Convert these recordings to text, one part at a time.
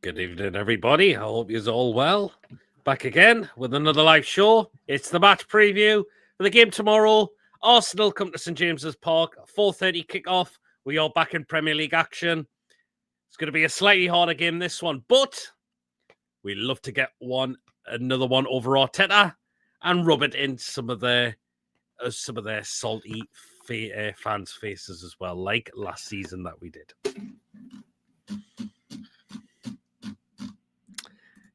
Good evening, everybody. I hope you're all well. Back again with another live show. It's the match preview for the game tomorrow. Arsenal come to St James's Park, 4:30 kickoff. We are back in Premier League action. It's going to be a slightly harder game, this one, but we love to get another one over Arteta and rub it in some of their salty fans' faces as well, like last season that we did.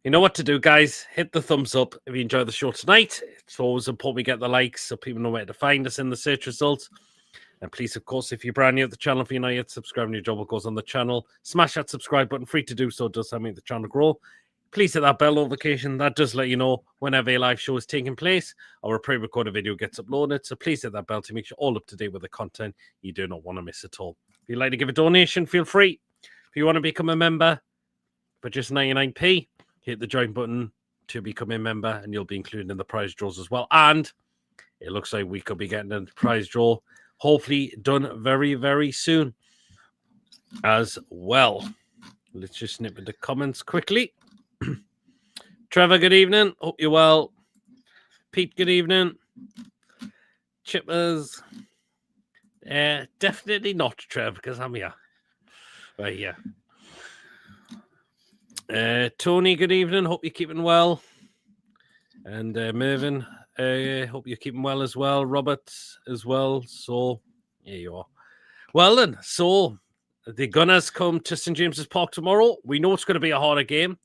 You know what to do, guys. Hit the thumbs up if you enjoyed the show tonight. It's always important we get the likes so people know where to find us in the search results. And please, of course, if you're brand new at the channel, if you're not yet subscribed and your job goes on the channel, smash that subscribe button. Free to do so. It does help make the channel grow. Please hit that bell notification. That does let you know whenever a live show is taking place or a pre-recorded video gets uploaded. So please hit that bell to make sure all up to date with the content you do not want to miss at all. If you'd like to give a donation, feel free. If you want to become a member for just 99p, hit the join button to become a member and you'll be included in the prize draws as well. And it looks like we could be getting a prize draw, hopefully done very, very soon as well. Let's just snip into comments quickly. Trevor, good evening. Hope you're well. Pete, good evening. Chippers. Definitely not, Trev, because I'm here. Right, yeah. Tony, good evening. Hope you're keeping well. And Mervyn, hope you're keeping well as well. Robert as well. So, here you are. Well then, so the Gunners come to St James's Park tomorrow. We know it's going to be a harder game.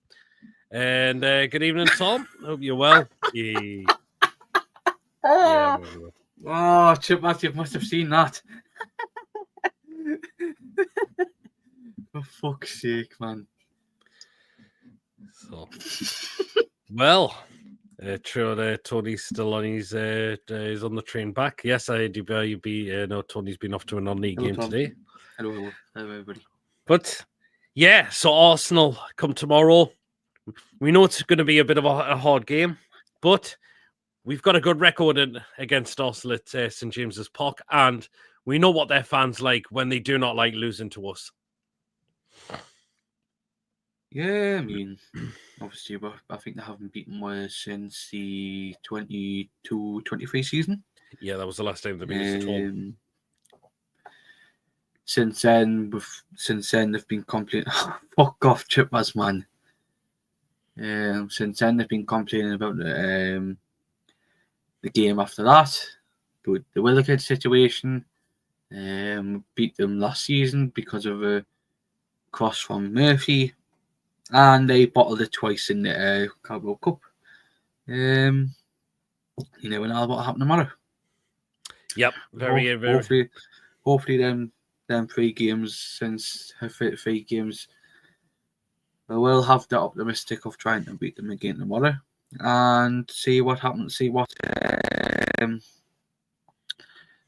And good evening, Tom. Hope you're well. Yeah. Oh, Chip, you must have seen that. For fuck's sake, man. So, well, Tony's still on his he's on the train back. Yes, Tony's been off to a non-league game Tom. today. Hello, everybody. But yeah, so Arsenal come tomorrow. We know it's going to be a bit of a hard game, but we've got a good record against Arsenal at St James's Park, and we know what their fans like when they do not like losing to us. Yeah, I mean, obviously, but I think they haven't beaten us since the 22-23 season. Yeah, that was the last time they beat us at all. Since then, they've been complaining. Fuck off, Chippers, man. Since then, they've been complaining about the game after that, the Willockhead situation. Beat them last season because of a cross from Murphy. And they bottled it twice in the Carabao Cup. You never know what happened tomorrow. Yep, very. Hopefully, them 3 games since her 3 games, we will have the optimistic of trying to beat them again tomorrow and see what happens. See what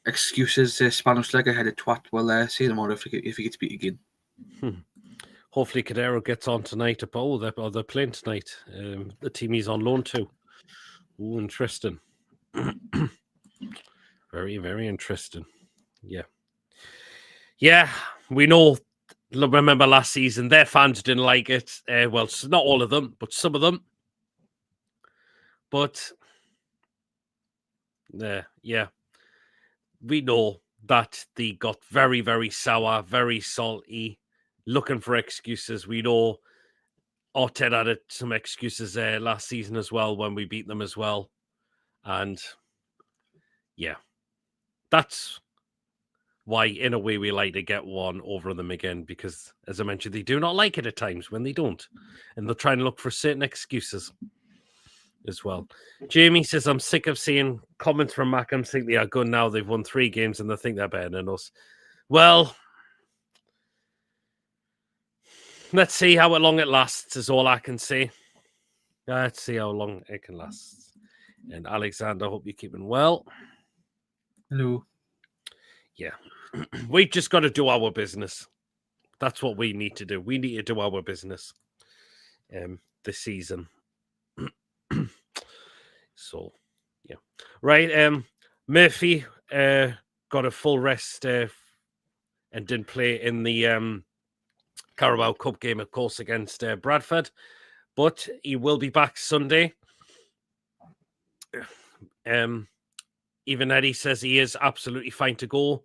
excuses the Spanish leg-headed twat will say tomorrow if he gets beat again. Hopefully, Cadero gets on tonight. Oh, they're playing tonight. The team he's on loan to. Oh, interesting. Very, very interesting. Yeah. Yeah, we know. Remember last season, their fans didn't like it. Well, not all of them, but some of them. But, yeah. We know that they got very, very sour, very salty, looking for excuses. We know Arteta had some excuses there last season as well when we beat them as well. And yeah, that's why, in a way, we like to get one over them again because, as I mentioned, they do not like it at times when they don't. And they'll try and look for certain excuses as well. Jamie says, I'm sick of seeing comments from Mackham think they are good now. They've won 3 games and they think they're better than us. Well, let's see how long it lasts is all I can say. Let's see how long it can last. And Alexander, hope you're keeping well. Hello. Yeah. We've just got to do our business. That's what we need to do. We need to do our business this season. So, yeah. Right. Murphy got a full rest and didn't play in the Carabao Cup game, of course, against Bradford. But he will be back Sunday. Even Eddie says he is absolutely fine to go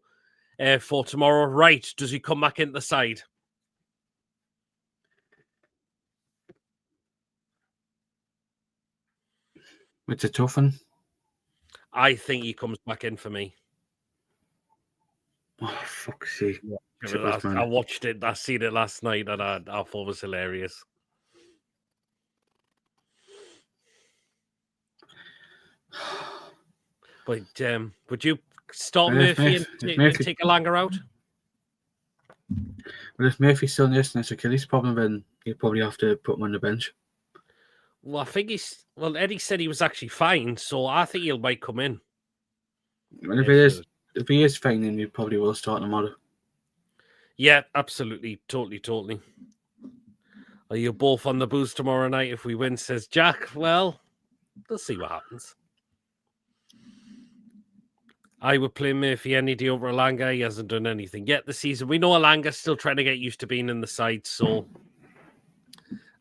for tomorrow. Right, does he come back into the side? It's a tough one. I think he comes back in for me. Oh, fuck's sake. I watched it. I seen it last night, and I thought it was hilarious. But would you stop Murphy and take Elanga out? Well, if Murphy's still nursing his Achilles problem, then you probably have to put him on the bench. Well, I think Eddie said he was actually fine, so I think he might come in. Well, if he is fine, then you probably will start tomorrow. Yeah, absolutely. Totally. Are you both on the booze tomorrow night if we win, says Jack? Well, we'll see what happens. I would play Murphy any day over Elanga. He hasn't done anything yet this season. We know Elanga's still trying to get used to being in the side, so...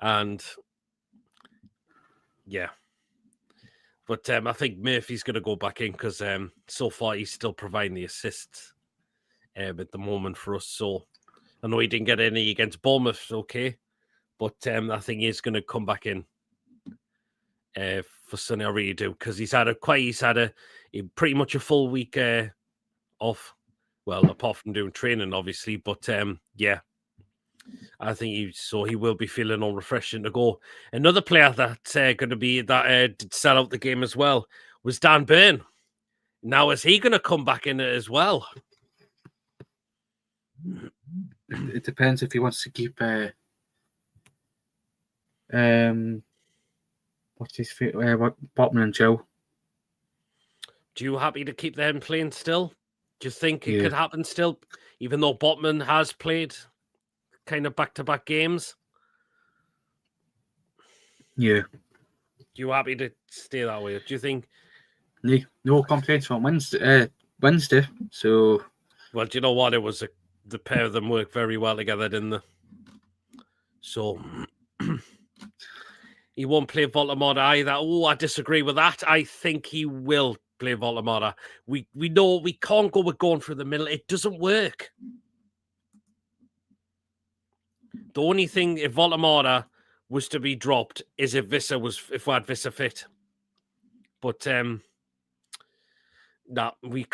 And... Yeah. But I think Murphy's going to go back in because so far he's still providing the assists at the moment for us. So I know he didn't get any against Bournemouth, okay. But I think he's going to come back in for Sunday. I really do, because he's had pretty much a full week off. Well, apart from doing training, obviously. But yeah, I think he will be feeling all refreshing to go. Another player that's going to be did sell out the game as well was Dan Burn. Now, is he going to come back in it as well? It depends if he wants to keep what's his Botman and Joe. Do you happy to keep them playing still? Do you think it could happen still, even though Botman has played kind of back-to-back games? Yeah. You happy to stay that way? Do you think? No complaints on Wednesday. So. Well, do you know what? It was the pair of them worked very well together, didn't they? So he won't play Volta-Mata either. Oh, I disagree with that. I think he will play Volta-Mata. We know we can't go with going through the middle. It doesn't work. The only thing, if Volta-Mata was to be dropped, is if we had Visser fit. But no, we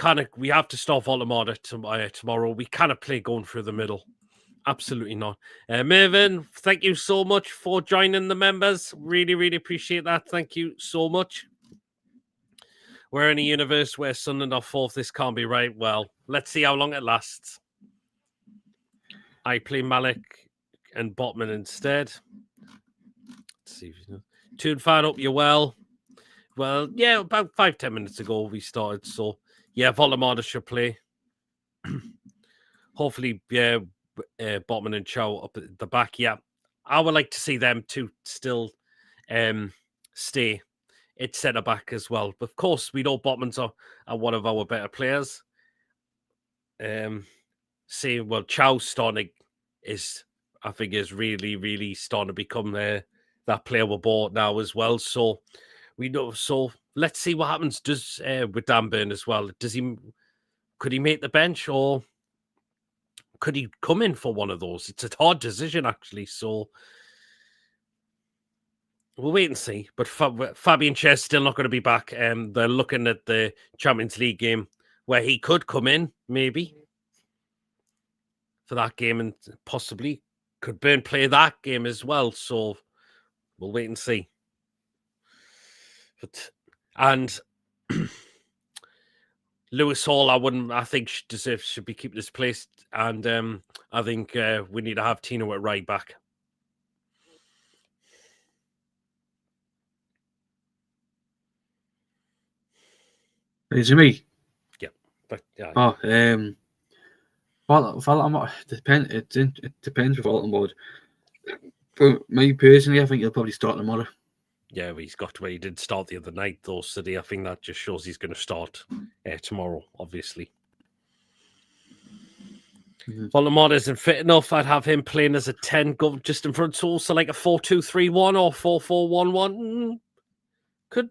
have to stop Volta-Mata tomorrow. We cannot play going through the middle. Absolutely not. Mervyn, thank you so much for joining the members. Really, really appreciate that. Thank you so much. We're in a universe where Sunderland are fourth. This can't be right. Well, let's see how long it lasts. I play Malik and Botman instead. Let's see. Tune fan up, you're well. Well, yeah, about 5-10 minutes ago we started. So, yeah, Volta-Mata should play. Hopefully, yeah, Botman and Chow up at the back. Yeah, I would like to see them two still stay at centre back as well. But of course, we know Botman's are one of our better players. Chow starting I think is really, really starting to become that player we're bought now as well. So we know. So let's see what happens. With Dan Burn as well? Could he make the bench, or could he come in for one of those? It's a hard decision, actually. So we'll wait and see. But Fabian Schär's still not going to be back. They're looking at the Champions League game where he could come in, maybe, for that game, and possibly could Burn play that game as well. So we'll wait and see. And Lewis Hall, I think should be keeping his place, and I think we need to have Tino at right back. Is it me? Yeah, but yeah. Oh, it depends with Volta-Mata. For me personally, I think he'll probably start tomorrow. Yeah, he's got to where he did start the other night, though, City. I think that just shows he's going to start tomorrow, obviously. Voldemort isn't fit enough. I'd have him playing as a 10, go just in front. So like a 4-2-3-1 or 4-4-1-1. Could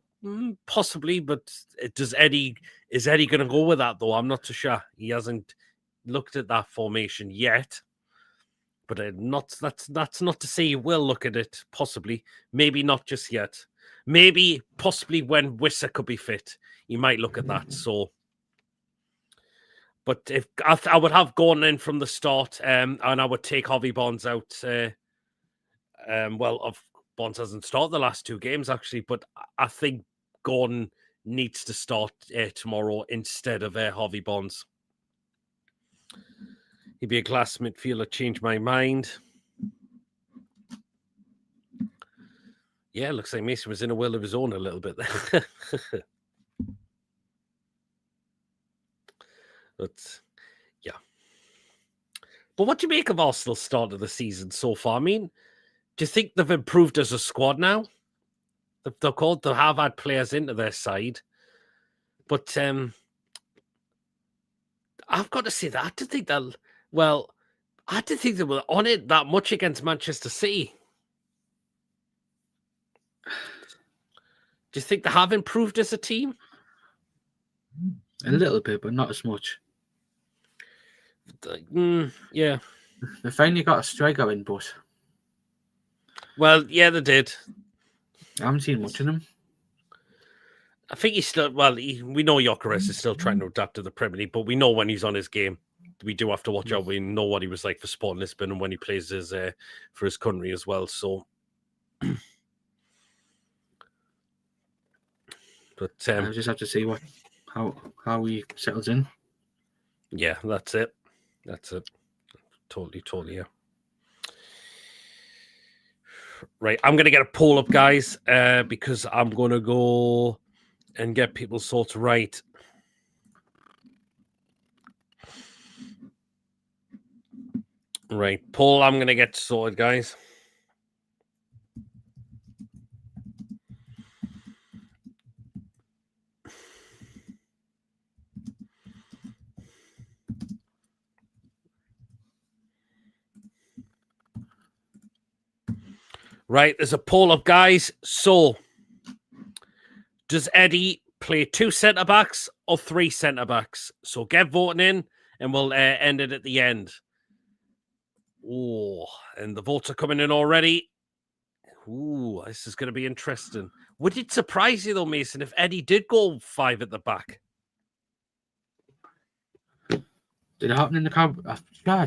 possibly, but is Eddie going to go with that though? I'm not too sure. He hasn't looked at that formation yet. But that's not to say he will look at it. Possibly, maybe not just yet. Maybe possibly when Wissa could be fit, he might look at that. So. But if I would have gone in from the start, and I would take Harvey Barnes out. Barnes hasn't started the last 2 games actually, but I think Gordon needs to start tomorrow instead of Harvey Barnes. He'd be a class midfielder. Change my mind. Yeah, looks like Mason was in a world of his own a little bit there. But yeah. But what do you make of Arsenal's start of the season so far? I mean, do you think they've improved as a squad now? They have had players into their side. But I've got to say that I didn't think they were on it that much against Manchester City. Do you think they have improved as a team? A little bit, but not as much. Yeah. They finally got a striker in, but... Well, yeah, they did. I haven't seen much of them. I think he's still... Well, we know Gyökeres is still trying to adapt to the Premier League, but we know when he's on his game. We do have to watch out. We know what he was like for Sporting Lisbon and when he plays for his country as well, so... But I just have to see how he settles in. Yeah, that's it. Totally, yeah. Right, I'm going to get a poll up, guys, because I'm going to go and get people's thoughts right. Right, poll, I'm going to get sorted, guys. Right, there's a poll up, guys. So, does Eddie play 2 centre-backs or 3 centre-backs? So get voting in, and we'll end it at the end. Oh, and the votes are coming in already. Ooh, this is going to be interesting. Would it surprise you, though, Mason, if Eddie did go 5 at the back? Did it happen in the cab?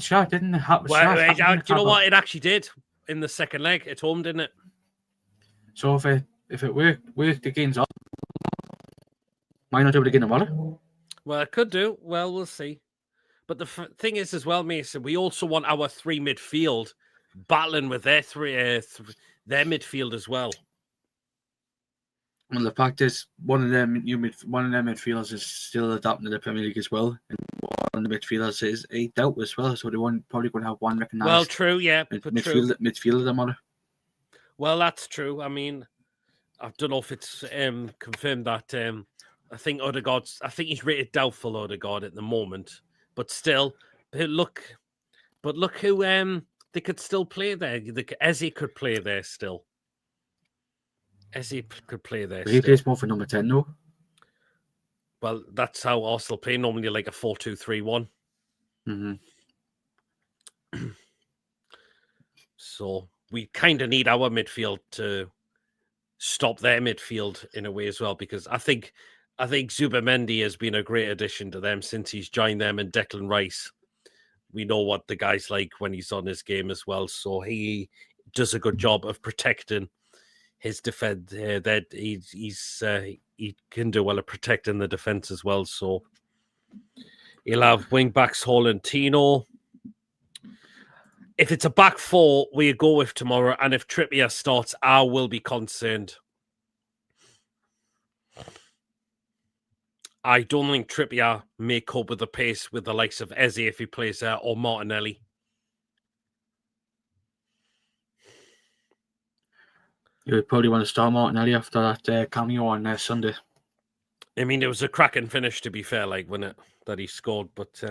Sure, didn't it happen? Well, do you know what? It actually did in the second leg. At home, didn't it? So if it worked against us, why not do it again tomorrow? Well, it could do. Well, we'll see. But the thing is, as well, Mason, we also want our 3 midfield battling with their their midfield as well. Well, the fact is, one of their midfielders is still adapting to the Premier League as well, and one of the midfielders is a doubt as well. So they probably going to have one recognised. Well, true, yeah, midfielder tomorrow. Well, that's true. I mean, I don't know if it's confirmed that. I think he's rated doubtful, Odegaard, at the moment. But still, look who they could still play there. Eze could play there still. Eze could play there. He plays more for number 10, though. Well, that's how Arsenal play. Normally, like a 4-2-3-1. Mm-hmm. So we kind of need our midfield to stop their midfield in a way as well, because I think Zubimendi has been a great addition to them since he's joined them, and Declan Rice. We know what the guy's like when he's on his game as well, so he does a good job of protecting his defense. That he can do well at protecting the defense as well. So he'll have wing backs Holland, Tino. If it's a back 4, we go with tomorrow, and if Trippier starts, I will be concerned. I don't think Trippier may cope with the pace with the likes of Eze if he plays there, or Martinelli. You would probably want to start Martinelli after that cameo on Sunday. I mean, it was a cracking finish, to be fair, wasn't it, that he scored? But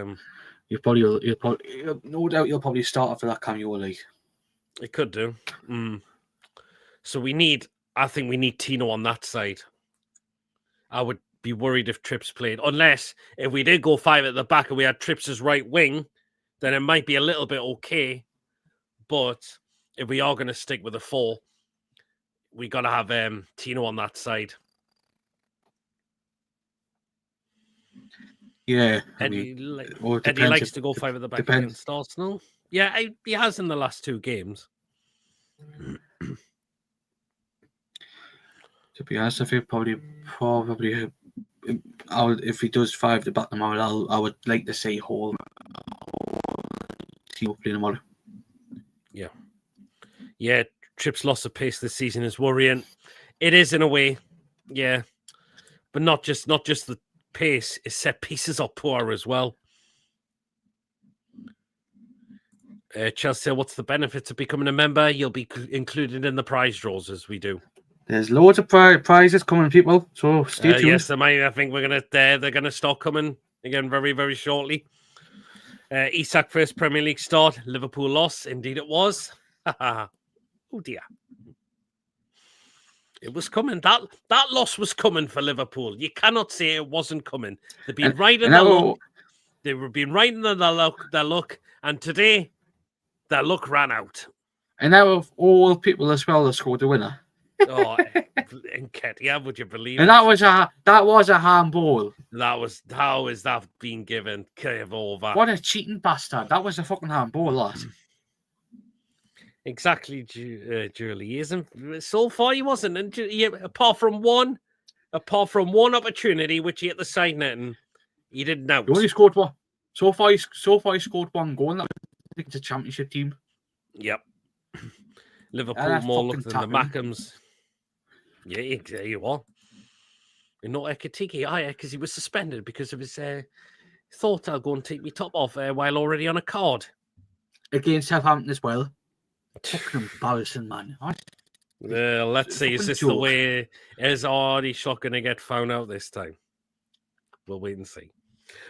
no doubt you'll probably start after that cameo. Like It could do. So I think we need Tino on that side. I would be worried if Trips played, unless if we did go 5 at the back and we had Trips as right wing, then it might be a little bit okay. But if we are going to stick with a 4, we got to have Tino on that side. Yeah, Eddie likes to go 5 at the back against Arsenal. Yeah, he has in the last 2 games. To be honest, I think probably if he does 5 at the back tomorrow, I would like to see whole team playing tomorrow. Yeah, Tripp's loss of pace this season is worrying. It is in a way, yeah, but not just the pace. His set pieces are poor as well. Chelsea, what's the benefits of becoming a member? You'll be included in the prize draws as we do. There's loads of prizes coming, people. So stay tuned. Yes, I think they're gonna start coming again very, very shortly. Isak first Premier League start. Liverpool loss. Indeed, it was. Oh dear. It was coming. That loss was coming for Liverpool. You cannot say it wasn't coming. They've been riding their luck. They were been riding their luck, and today their luck ran out. And now all people as well that scored the winner. Oh, Enquiries, would you believe and it? that was a handball. How is that being given? Over. What a cheating bastard. That was a fucking handball, lad. Exactly, Julie. Isn't so far he wasn't, and apart from one opportunity which he hit the side net and he didn't out. He only scored one. So far he scored one goal. And it's a championship team. Yep. Liverpool more look than the Mackhams. Yeah, there you are. And not Ekitiki either, because he was suspended because of his thought I'll go and take my top off while already on a card. Against Southampton as well. Fucking embarrassing, man. Let's see. Is this the way? Is Artie Shot going to get found out this time? We'll wait and see.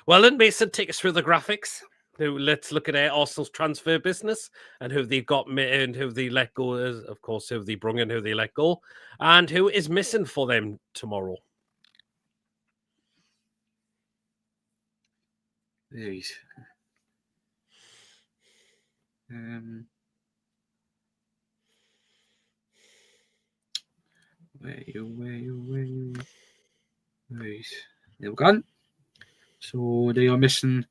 Well, then, Mason, take us through the graphics. Let's look at Arsenal's transfer business and who they've got and who they let go. Of course, who they bring in, who they let go, and who is missing for them tomorrow. Jeez. Where you? Right. There we go. So they are missing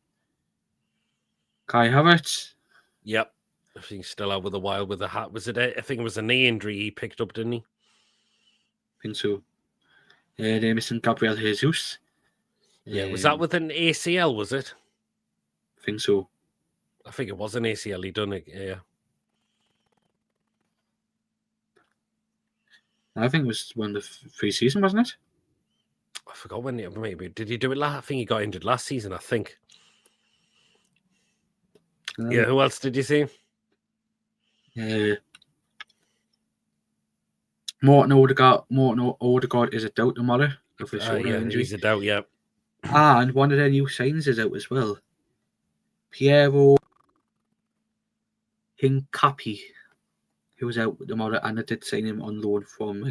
Kai Havertz. Yep. I think he's still out with a while with a hat. Was it? I think it was a knee injury he picked up, didn't he? I think so. They're missing Gabriel Jesus. Yeah. Was that with an ACL? Was it? I think so. I think it was an ACL. He done it. Yeah. I think it was when the pre-season, wasn't it? I forgot when. Maybe did he do it last? I think he got injured last season. I think. Yeah. Who else did you see? Morten Odegaard is a doubt tomorrow. He's a doubt. Yeah. And one of their new signs is out as well. Piero Hincapi, who was out tomorrow, and I did sign him on loan from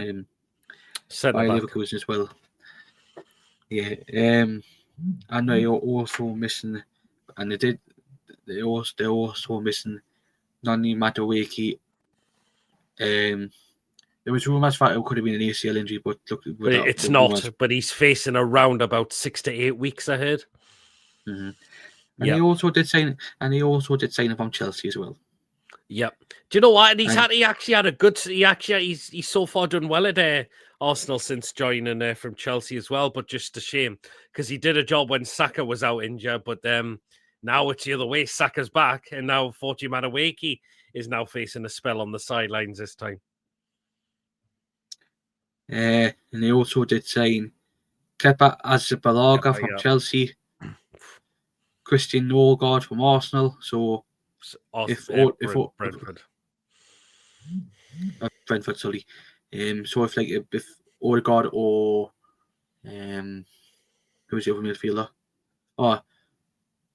Leverkusen as well. Yeah, and they're also missing, and they're also missing Noni Madueke. There was rumours that it could have been an ACL injury, but look, it's not. Rumors. But he's facing around about 6 to 8 weeks ahead. Mm-hmm. And he also did sign him from Chelsea as well. Yep. Do you know what? He's so far done well at Arsenal since joining from Chelsea as well. But just a shame because he did a job when Saka was out injured. But now it's the other way. Saka's back, and now Forty Madueke is now facing a spell on the sidelines this time. And they also did sign Kepa Arrizabalaga from Chelsea, Christian Norgard from Arsenal. So Brentford. Brentford, sorry. So if Odegaard or who's the other midfielder?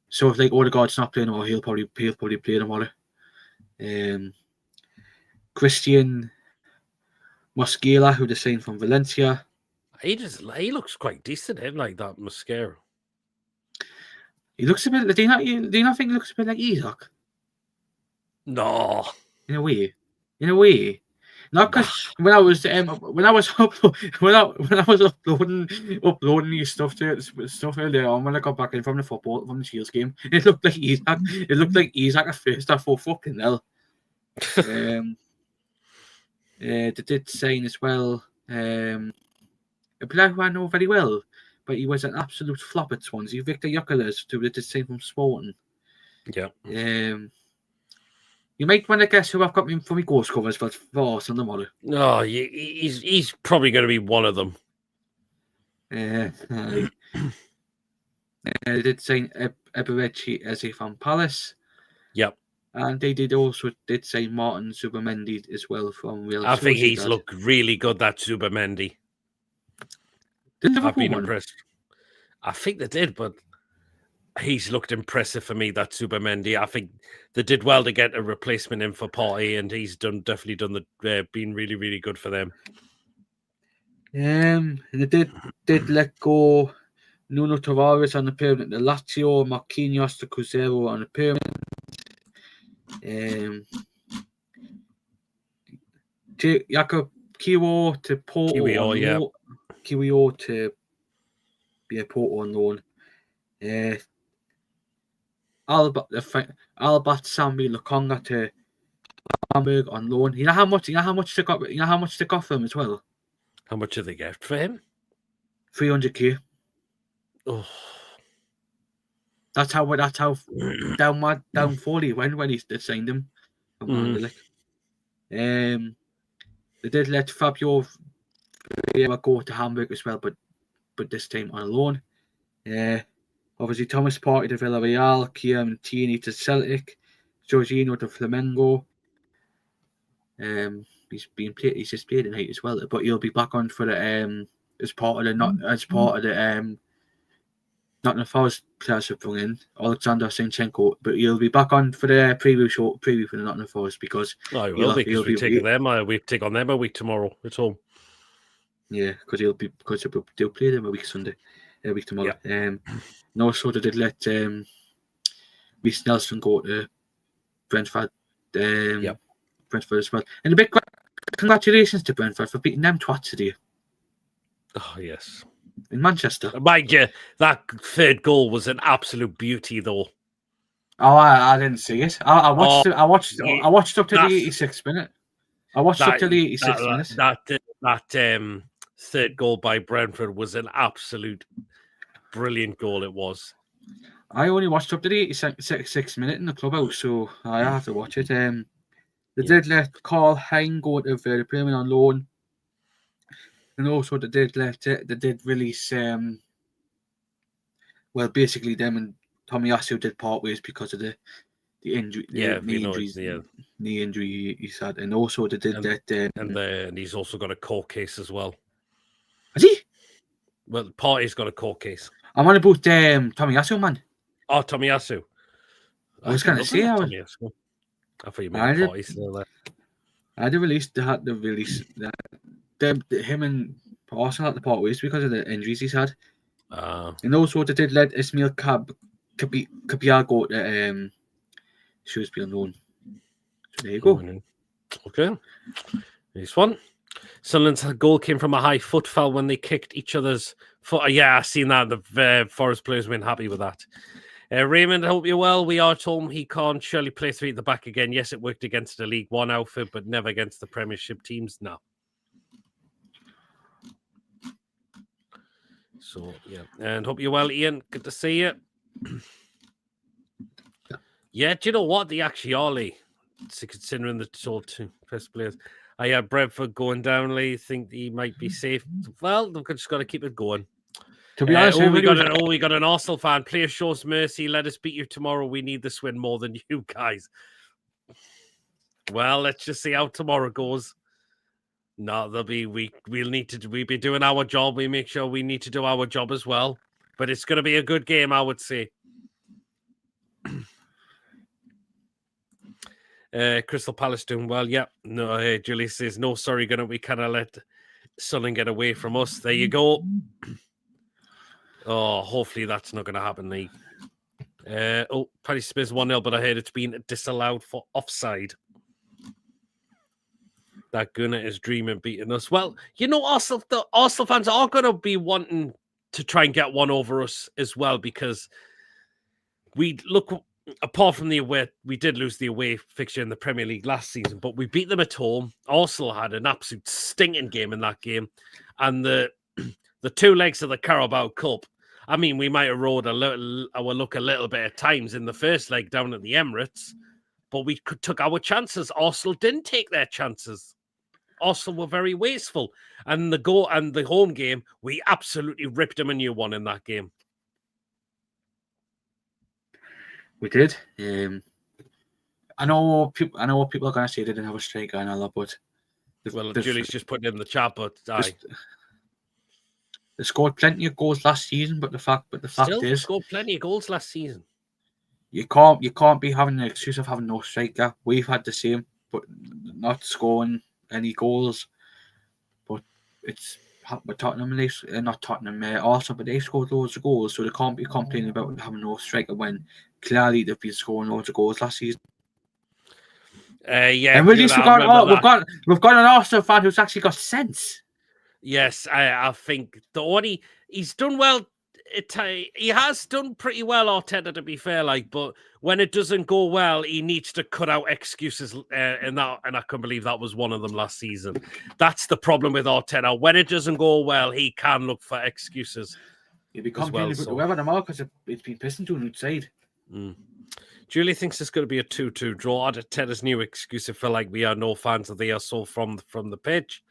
So if like Odegaard's not playing, or he'll probably play tomorrow. Christian Mosquera, who they signed from Valencia. He looks quite decent, him, like that mascara. He looks a bit. Do you not think he looks a bit like Isaac? No. In a way. Not because when I was uploading these stuff earlier on, when I got back in from the Shields game, it looked like Isaac. It looked like Isaac at first. I thought, fucking hell. They did sign as well. A player who I know very well, but he was an absolute flop at Swansea. Victor Gyökeres, who they did sign from Sporting. Yeah. You might want to guess who I've got for my ghost covers for Sunday morning. Oh, he's probably going to be one of them. They did sign Eberechi Eze from Palace. Yep. And they did sign Martin Zubimendi as well from Real. I think he's looked really good, that Zubimendi. I've been impressed. I think they did, but he's looked impressive for me, that Zubimendi. I think they did well to get a replacement in for Partey, and he's definitely done been really, really good for them. They did let go Nuno Tavares on the permanent to Lazio, Marquinhos to Cruzeiro on the permanent. Jakob Kiwior to Porto on loan. Kiwior to Porto on loan. Albert Sambi Lukonga to Hamburg on loan. You know how much they got for him as well? How much did they get for him? 300k. Oh. That's how down 40 when he signed him. They did let Fabio go to Hamburg as well, but this time on loan. Obviously Thomas Partey to Villarreal, Kieran Tierney to Celtic, Jorginho to Flamengo. He's just played tonight as well, but he'll be back on for the as part of the Nottingham Forest players have brought in, Alexander Zinchenko, but he'll be back on for the preview for the Nottingham Forest because we've taken them a week tomorrow at home. Yeah, because they'll play them a week tomorrow. Yep. And also they did let Reece Nelson go to Brentford. Brentford as well. And a big congratulations to Brentford for beating them twats today. Oh yes. In Manchester. Mind you, that third goal was an absolute beauty, though. Oh, I didn't see it. I watched up to the 86th minute. I watched up to the 86th minute. That third goal by Brentford was an absolute brilliant goal. It was. I only watched up to the 86th minute in the clubhouse, so I have to watch it. They did let Carl Hein go to the Premier on loan. And also they did release basically them and Tomiyasu did part ways because of the injury, knee injury he's had, and also they did and he's also got a court case as well. Has he? Well, the party's got a court case. I'm on about Tomiyasu, man. Oh, Tomiyasu. I was going to say Tomiyasu. I thought you meant the party still there. They had the release him and Arsenal had to part ways because of the injuries he's had. And also they did let Ismail Kabia go to Shrewsbury on loan. So there you go. Okay. Nice one. Sunderland's goal came from a high foot foul when they kicked each other's foot. Yeah, I've seen that. The Forest players been happy with that. Raymond, I hope you're well. We are told he can't surely play three at the back again. Yes, it worked against the League One outfit, but never against the Premiership teams now. So, yeah. And hope you're well, Ian. Good to see you. Yeah, do you know what? They actually are, Lee. Considering the two best players. I had Brentford going down, Lee. Think he might be safe. Well, they've just got to keep it going. To be honest, we got an Arsenal fan. Player shows mercy. Let us beat you tomorrow. We need this win more than you guys. Well, let's just see how tomorrow goes. No, we'll be doing our job. We make sure we need to do our job as well. But it's going to be a good game, I would say. Crystal Palace doing well. Yeah. No, Julie says, no, sorry, we kind of let Sunderland get away from us. There you go. Oh, hopefully that's not going to happen, Lee. Paddy Smith's 1-0, but I heard it's been disallowed for offside. That Gunner is dreaming beating us. Well, the Arsenal fans are going to be wanting to try and get one over us as well, because we look, apart from the away, we did lose the away fixture in the Premier League last season, but we beat them at home. Arsenal had an absolute stinking game in that game. And the 2 legs of the Carabao Cup, I mean, we might have rode our luck a little bit at times in the first leg down at the Emirates, but we took our chances. Arsenal didn't take their chances. Arsenal were very wasteful. And the home game, we absolutely ripped them a new one in that game. We did. I know people are going to say they didn't have a striker and all that, but Julie's just putting it in the chat, but they scored plenty of goals last season. But the fact is, scored plenty of goals last season. You can't be having an excuse of having no striker. We've had the same, but not scoring any goals. But it's Tottenham, not Tottenham, Arsenal, but they scored loads of goals, so they can't be complaining about having no striker when clearly they've been scoring loads of goals last season. Yeah, and at least we've got an Arsenal fan who's actually got sense. Yes, I think he's done well. He has done pretty well, Arteta, to be fair. But when it doesn't go well, he needs to cut out excuses. And I can believe that was one of them last season. That's the problem with Arteta. When it doesn't go well, he can look for excuses. He'll be complaining about the weather tomorrow because it's been pissing to an outside. Julie thinks it's going to be a 2-2 draw. Arteta's new excuse for we are no fans of the assault from the pitch.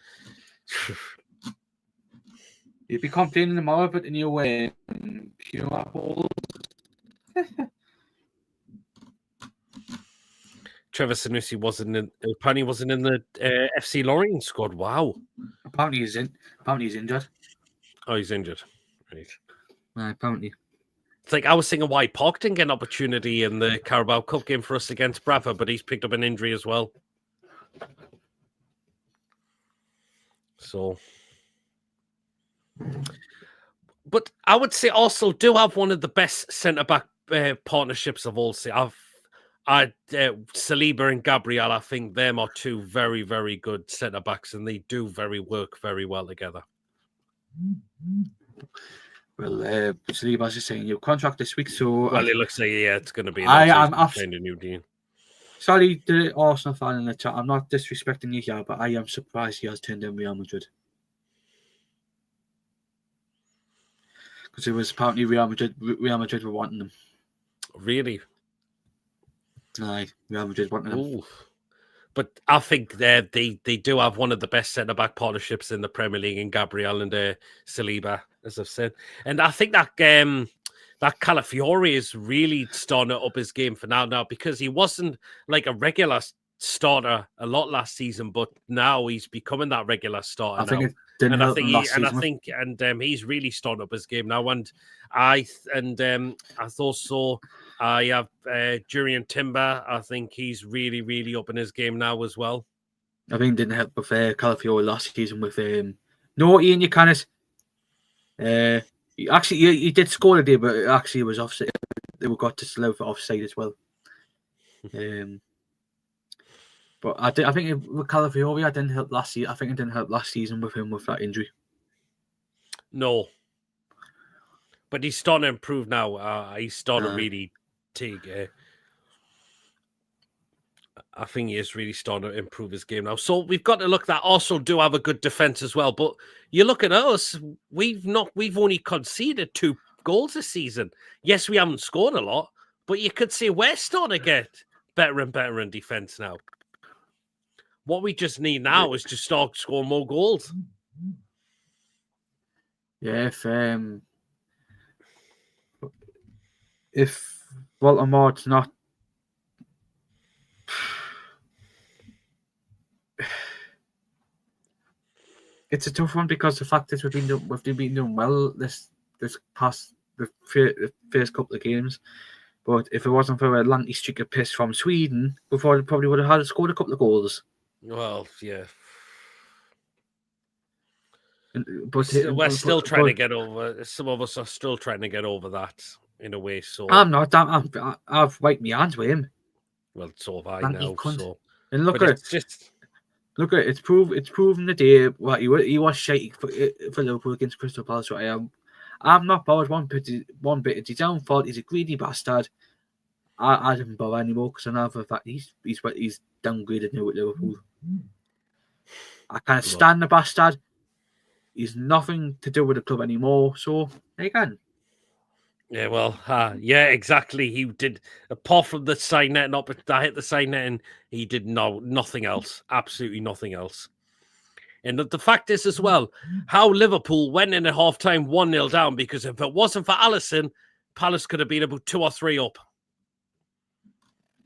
You'd be complaining tomorrow about the new QR balls. Trevor Sanusi wasn't in the FC Lorient squad. Wow. Apparently he's injured. Oh, he's injured. Right. Apparently. It's I was thinking why Park didn't get an opportunity in the Carabao Cup game for us against Bradford, but he's picked up an injury as well. So... But I would say Arsenal do have one of the best centre-back partnerships of all. Saliba and Gabriel, I think them are 2 very, very good centre-backs, and they do work very well together. Well, Saliba's just saying your contract this week, so... Well, it looks like, it's going to be a new deal. Sorry, the Arsenal fan in the chat, I'm not disrespecting you here, but I am surprised he has turned down Real Madrid. Because it was apparently Real Madrid were wanting them. Really? Aye, Real Madrid wanting them. Ooh. But I think they do have one of the best centre-back partnerships in the Premier League in Gabriel and Saliba, as I've said. And I think that Calafiore is really starting to up his game for now because he wasn't a regular starter a lot last season, but now he's becoming that regular starter. I think he's really starting up his game now. And I thought so. I have Jurriën Timber. I think he's really, really up in his game now as well. I think it didn't help with Calafiore last season with Ian Yukanis. He did score a day, but it actually was offside. They got disallowed for offside as well. But I think with Calafiore, it didn't help last season. I think it didn't help last season with him with that injury. No. But he's starting to improve now. He's starting to really take... I think he is really starting to improve his game now. So we've got to look that Arsenal do have a good defence as well. But you look at us, we've only conceded 2 goals this season. Yes, we haven't scored a lot, but you could say we're starting to get better and better in defence now. What we just need now is to start scoring more goals. Yeah, if Voldemort's not... It's a tough one because the fact is we've been doing well this past the first couple of games. But if it wasn't for a lanky streak of piss from Sweden, before it probably would have had scored a couple of goals. Well, yeah. But We're still trying to get over. Some of us are still trying to get over that in a way. So I'm not. I've wiped my hands with him. Well, so have I Lanky now. cunt. So, And look but at it's just it's proven the day what he was shite for Liverpool against Crystal Palace. Right? I'm not bothered one bit. It's his own fault. He's a greedy bastard. I didn't bother anymore because I know for a fact he's downgraded now at Liverpool. I can't stand the bastard. He's nothing to do with the club anymore. So again. Yeah, well, yeah, exactly. He did, apart from the side net, I hit the side net, and he did nothing else. Absolutely nothing else. And the fact is, as well, how Liverpool went in at half time 1-0 down, because if it wasn't for Alisson, Palace could have been about 2 or 3 up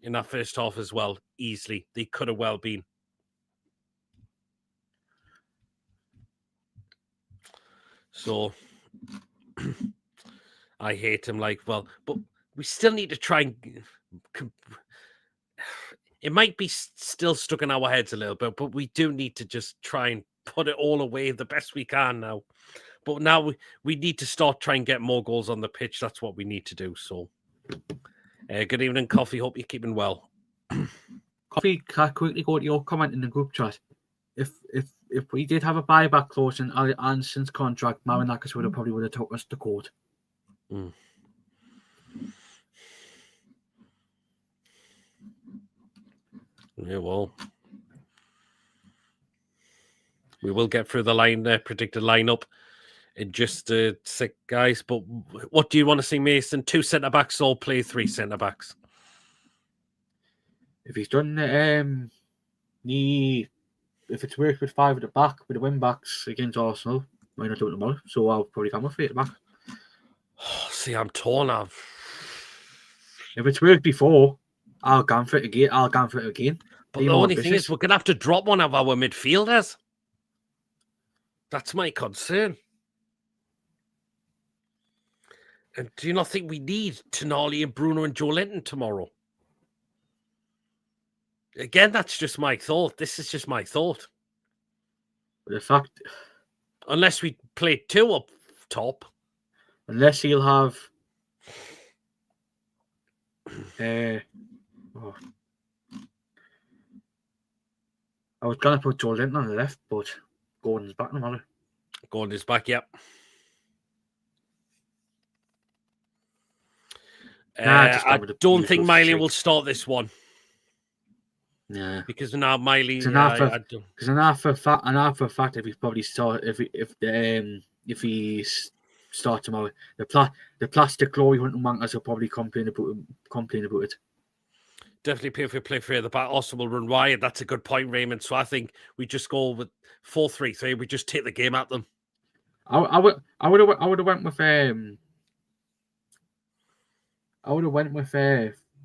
in that first half as well. Easily, they could have well been. So I hate him but we still need to try and. It might be still stuck in our heads a little bit, but we do need to just try and put it all away the best we can now. But now we need to start trying to get more goals on the pitch. That's what we need to do. So, good evening, Coffee. Hope you're keeping well. Coffee, can I quickly go to your comment in the group chat? If we did have a buyback clause in Anderson's contract, Marinakis would have took us to court. Mm. Yeah, well, we will get through the predicted lineup in just a sec, guys. But what do you want to see, Mason? 2 centre backs or play 3 centre backs? If he's done if it's worked with 5 at the back with the wing backs against Arsenal, why not do it tomorrow? So I'll probably come with 3 at the back. See, I'm torn. If it's worked before, I'll go for it again. But the only thing is, we're going to have to drop one of our midfielders. That's my concern. And do you not think we need Tonali and Bruno and Joe Linton tomorrow? Again, that's just my thought. This is just my thought. The fact... Unless we play 2 up top. Unless he'll have... I was going to put Joe Linton on the left, but Gordon's back no matter. Gordon's back, yep. I don't think Miley will start this one. Yeah, because now Miley. Because I know for a fact if he probably start if he start tomorrow, the plastic glory hunting mankers will probably complain about it. Definitely if we play 3 at the back, Arsenal will run wide. That's a good point, Raymond. So I think we just go with 4-3-3. We just take the game at them. I would have went with 5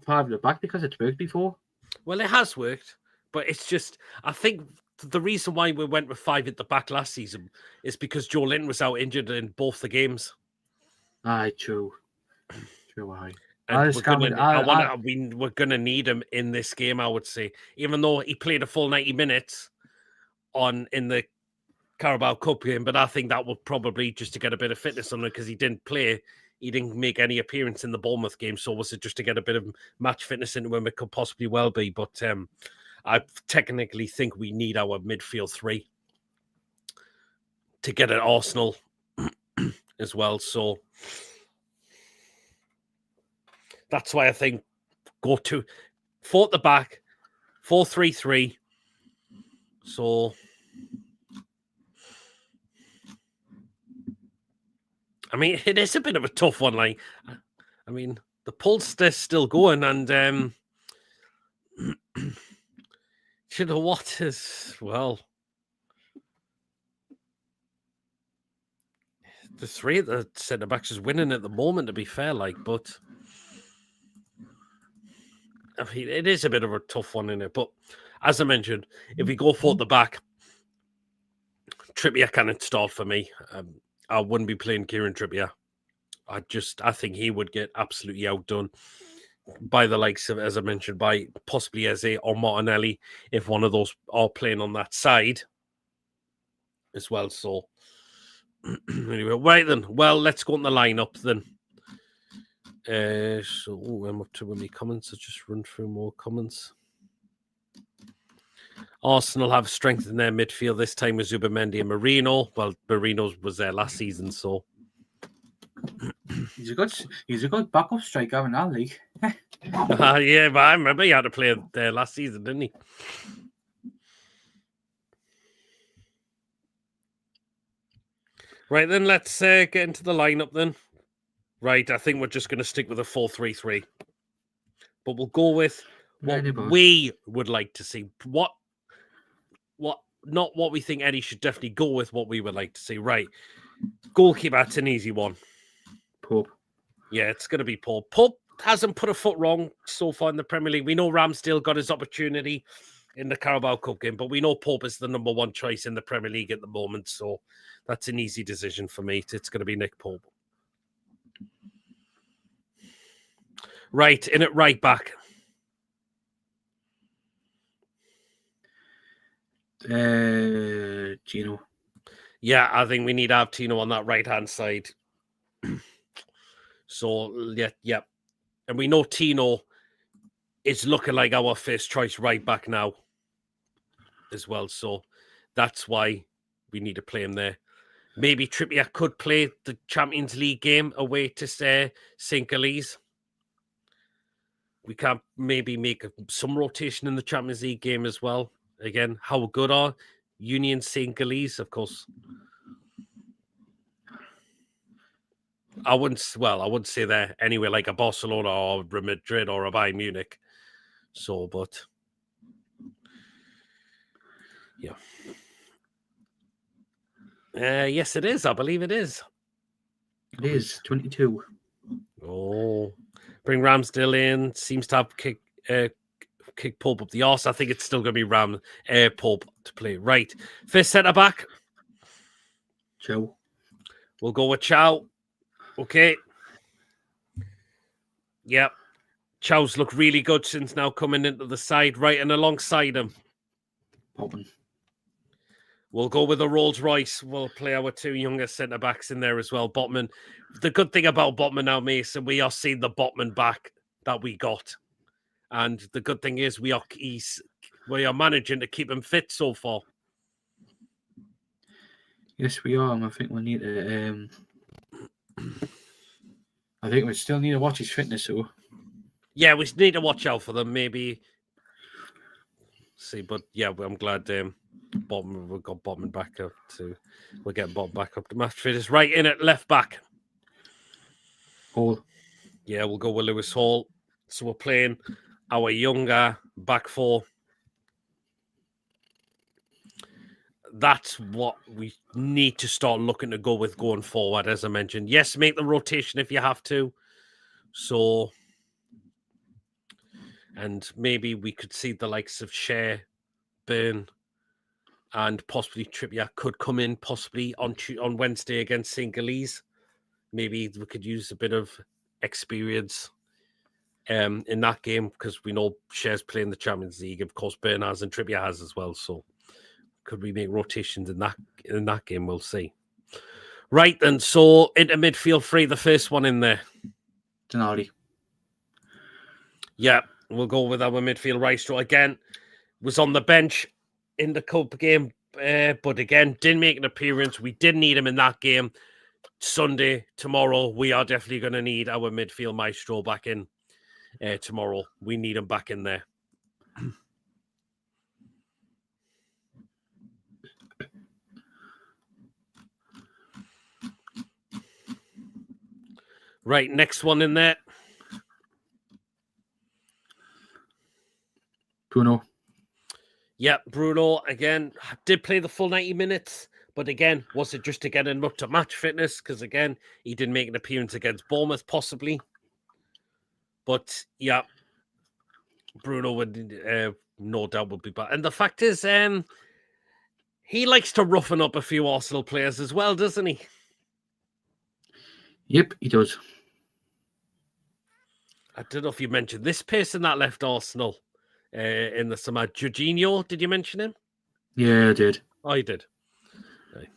at the back because it's worked before. Well, it has worked, but it's just, I think the reason why we went with 5 at the back last season is because Joe Linton was out injured in both the games. Aye, true. Aye. And we're going to need him in this game, I would say. Even though he played a full 90 minutes in the Carabao Cup game, but I think that would probably just to get a bit of fitness on him because he didn't play. He didn't make any appearance in the Bournemouth game, so was it just to get a bit of match fitness into him? It could possibly well be, but I technically think we need our midfield 3 to get at Arsenal as well. So that's why I think go to 4 at the back, 4-3-3. So I mean, it is a bit of a tough one. Like, I mean, the pulse is still going, and you know what is well, the 3 of the centre backs is winning at the moment. To be fair, but I mean, it is a bit of a tough one in it. But as I mentioned, if we go 4 at the back, Trippier can't start for me. I wouldn't be playing Kieran Trippier. I think he would get absolutely outdone. by the likes of, as I mentioned, by possibly Eze or Martinelli, if one of those are playing on that side as well. So, anyway, right then. Well, let's go in the lineup then. I'm up to many comments. I'll just run through more comments. Arsenal have strengthened their midfield this time with Zubimendi and Marino. Well, Marino was there last season, so He's a good backup striker in that league. yeah, but I remember he had to play there last season, didn't he? Right, then let's get into the lineup then. Right, I think we're just going to stick with a 4-3-3. But we'll go with what we would like to see. Not what we think Eddie should definitely go with, what we would like to see. Right. Goalkeeper, that's an easy one. Pope. Yeah, it's going to be Pope. Pope hasn't put a foot wrong so far in the Premier League. We know Ramsdale got his opportunity in the Carabao Cup game, but we know Pope is the number one choice in the Premier League at the moment. So that's an easy decision for me. It's going to be Nick Pope. Right, in at right back. Gino. Yeah, I think we need to have Tino on that right-hand side. So, yeah. And we know Tino is looking like our first choice right back now as well. So that's why we need to play him there. Maybe Trippier could play the Champions League game away to St. Gallis. We can maybe make some rotation in the Champions League game as well. Again, how good are Union St. Gallis? Of course. I wouldn't say they're anywhere like a Barcelona or Real Madrid or a Bayern Munich. So, but yeah. Yes, it is. I believe it is. It is 22. Oh, bring Ramsdale in. Seems to have kick Pope up the arse. I think it's still going to be Pope to play. Right. First centre back. Chow. We'll go with Chow. Okay. Yep. Chow's looked really good since now coming into the side, right, and alongside him. Botman. We'll go with the Rolls Royce. We'll play our two younger centre backs in there as well. Botman. The good thing about Botman now, Mason, we are seeing the Botman back that we got, and the good thing is we are managing to keep him fit so far. Yes, we are. And I think we need to. I think we still need to watch his fitness, though. Yeah, we need to watch out for them. Maybe see, but yeah, I'm glad we've got Botman back up to. We're getting Botman back up to match fitness. Right in at left back. Hall. Yeah, we'll go with Lewis Hall. So we're playing our younger back four. That's what we need to start looking to go with going forward, as I mentioned. Yes, make the rotation if you have to. So, and maybe we could see the likes of Shea, Burn, and possibly Trippier could come in possibly on Wednesday against St. Gallis. Maybe we could use a bit of experience in that game because we know Shea's playing the Champions League. Of course, Burn has and Trippier has as well. So, could we make rotations in that game? We'll see. Right then, so into midfield three, the first one in there. Denali. Yeah, we'll go with our midfield right. So again, was on the bench in the cup game, but again, didn't make an appearance. We did need him in that game. Sunday, tomorrow, we are definitely going to need our midfield maestro back in tomorrow. We need him back in there. Right, next one in there. Bruno. Yeah, Bruno, again, did play the full 90 minutes. But again, was it just to get him up to match fitness? Because again, he didn't make an appearance against Bournemouth, possibly. But yeah, Bruno would no doubt would be back. And the fact is, he likes to roughen up a few Arsenal players as well, doesn't he? Yep, he does. I don't know if you mentioned this person that left Arsenal in the summer. Jorginho, did you mention him? Yeah, I did. I did. Right.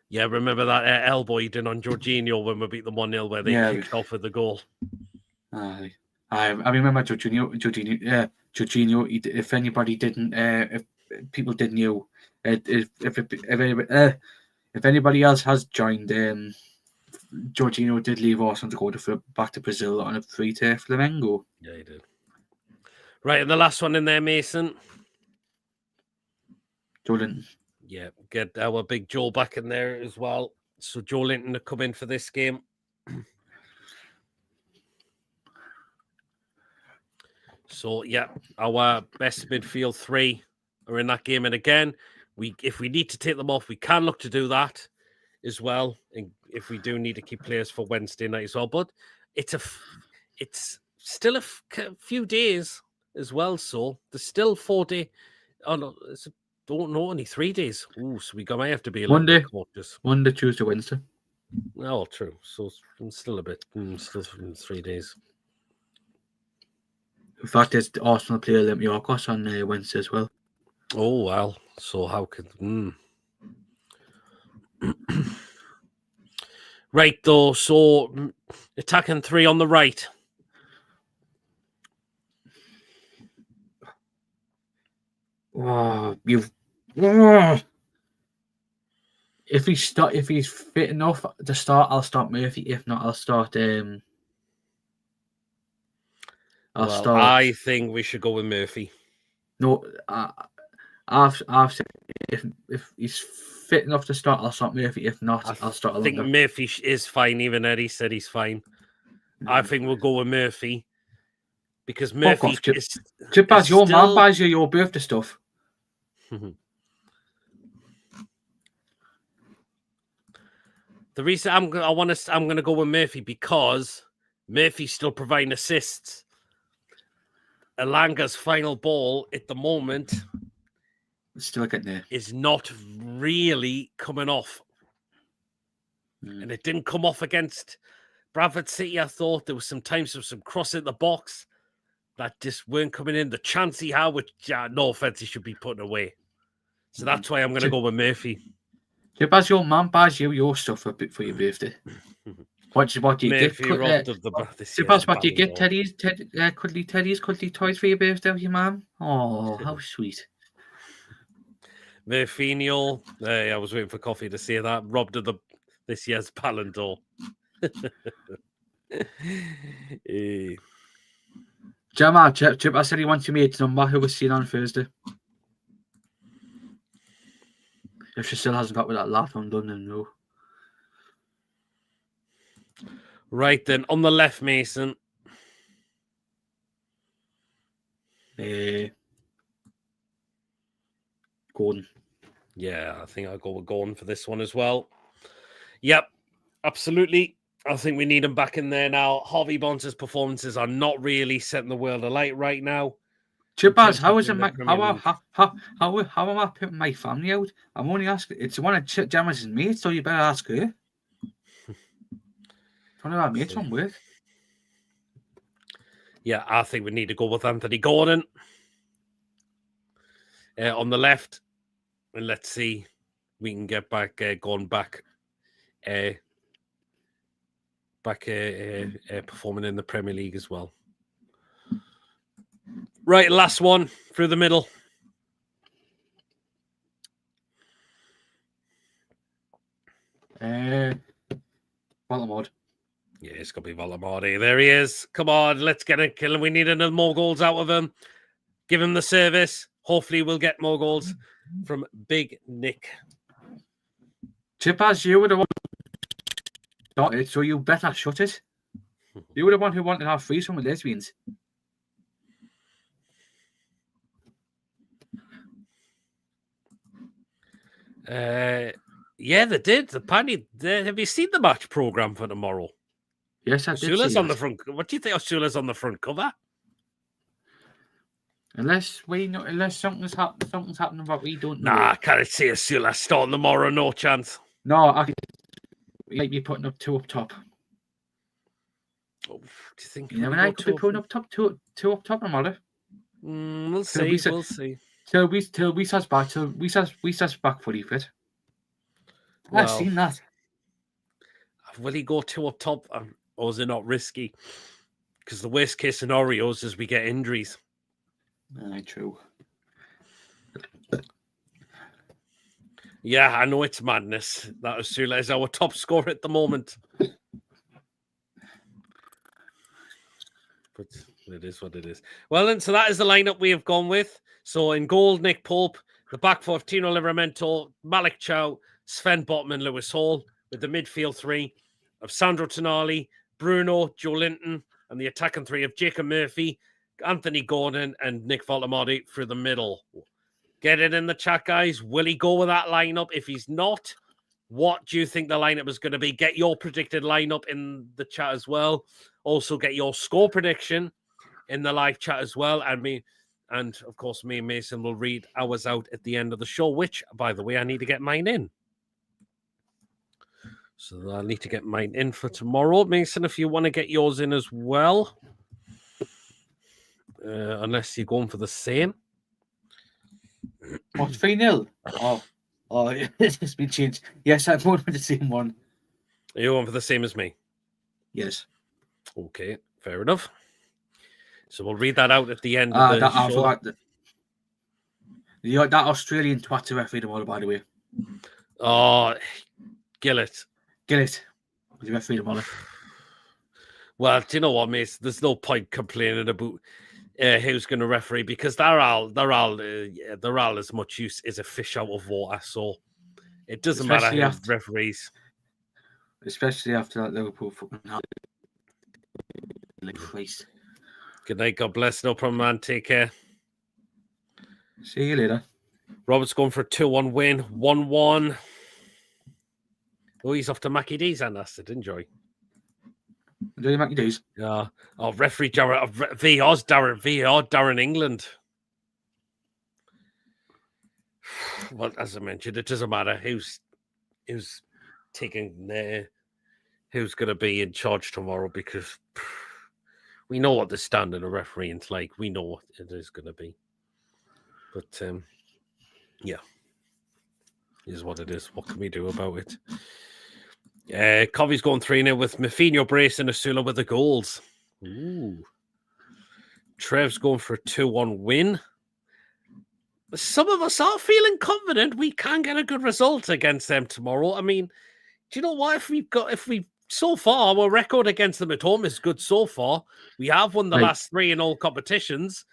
Yeah, remember that elbow he did on Jorginho when we beat them 1-0 where they kicked off with the goal. I remember Jorginho. Jorginho. If anybody didn't, if people didn't know, if anybody else has joined, Jorginho did leave Arsenal to go back to Brazil on a free to Flamengo. Yeah, he did. Right, and the last one in there, Mason. Joe Linton. Yeah, get our big Joe back in there as well. So Joe Linton to come in for this game. So yeah, our best midfield 3 are in that game, and again, if we need to take them off, we can look to do that as well. And if we do need to keep players for Wednesday night as well, but it's still a few days as well. So there's still 4 days. Oh no, only 3 days. Ooh, so we might have to be a little bit cautious. Monday, Tuesday, Wednesday. Oh, true. So it's still a bit. Still 3 days. In fact, there's Arsenal play Olympiacos on Wednesday as well. Oh, well. So how could... Right, though. So attacking 3 on the right. Oh, if he's fit enough to start, I'll start Murphy. If not, I'll start. I think we should go with Murphy. No, I've said if he's fit enough to start, I'll start Murphy. If not, I'll start. I think Murphy is fine. Even Eddie said he's fine. I think we'll go with Murphy because Murphy Chip, your mum buys you your birthday stuff. The reason I'm going to go with Murphy because Murphy's still providing assists. Elanga's final ball at the moment still getting there. Is not really coming off. And it didn't come off against Bradford City, I thought. There was some times of some cross in the box that just weren't coming in. The chance he had, which, no offense, he should be putting away. So that's why I'm going to go with Murphy. Chip, as your mum buys you your stuff for your birthday. What do you get? What do you get? Cuddly toys for your birthday, your mum? Oh, how sweet. Murphinho, I was waiting for Coffee to say that, robbed of this year's Ballon d'Or. Chip, I said he wants your mate's number, who was seen on Thursday. If she still hasn't got with that laugh on done, then no. Right then, on the left, Mason. Gordon. Yeah, I think I'll go with Gordon for this one as well. Yep, absolutely. I think we need him back in there now. Harvey Barnes' performances are not really setting the world alight right now. Chipaz, how am I putting my family out? I'm only asking. It's one of Gemma's mates, so you better ask her. One of our mates on work. Yeah, I think we need to go with Anthony Gordon on the left, and let's see we can get back going back performing in the Premier League as well. Right, last one through the middle. Voldemort. Yeah, it's going to be Voldemort. There he is. Come on, let's get a kill. We need another more goals out of him. Give him the service. Hopefully we'll get more goals from Big Nick. Chipaz, you were the one who started, so you better shut it. You were the one who wanted to have threesome with lesbians. Yeah, they did. Apparently, have you seen the match program for tomorrow? Yes, I did. Sula's on the front. What do you think? Sula's on the front cover. Unless something's happening, but we don't know. Nah, I can't see Sula starting tomorrow. No chance. No, he might be putting up 2 up top. Oh, do you think You never know. Could be putting up top two up top tomorrow. We'll see. We'll see. Till we starts back fully fit. Well, I've seen that. Will he go two up top, or is it not risky? Because the worst case scenarios is we get injuries. True. Yeah, I know it's madness. That Osula is our top scorer at the moment. But it is what it is. Well, then, so that is the lineup we have gone with. So in goal, Nick Pope. The back four of Tino Livramento, Malik Chow, Sven Botman, Lewis Hall. With the midfield three of Sandro Tonali, Bruno, Joe Linton, and the attacking three of Jacob Murphy, Anthony Gordon, and Nick Voltamati through the middle. Get it in the chat, guys. Will he go with that lineup? If he's not, what do you think the lineup is going to be? Get your predicted lineup in the chat as well. Also, get your score prediction in the live chat as well. And of course, me and Mason will read ours out at the end of the show, which, by the way, I need to get mine in. So I need to get mine in for tomorrow. Mason, if you want to get yours in as well. Unless you're going for the same. What's 3-0? Oh, it's been changed. Yes, I'm going for the same one. Are you going for the same as me? Yes. Okay, fair enough. So we'll read that out at the end of the show. I forgot that Australian twat referee tomorrow, by the way. Oh, Gillett. Was the referee tomorrow? Well, do you know what, mate? There's no point complaining about who's going to referee because they're all as much use as a fish out of water. So it doesn't matter who referees. Especially after that Liverpool fucking like Christ. Good night. God bless. No problem, man. Take care. See you later. Robert's going for a 2-1 win. 1-1. Oh, he's off to Mackie D's and that's it. Enjoy. Enjoy Mackie D's. Yeah. Oh, referee Darren. VR's Darren England. Well, as I mentioned, it doesn't matter who's taking who's going to be in charge tomorrow because we know what the standard of refereeing's like. We know what it is going to be. But, yeah. Is what it is. What can we do about it? Covey's going 3-0 with Mafinho, Brace, and Osula with the goals. Ooh. Trev's going for a 2-1 win. Some of us are feeling confident we can get a good result against them tomorrow. I mean, do you know what? So far, our record against them at home is good so far. We have won the last 3 in all competitions.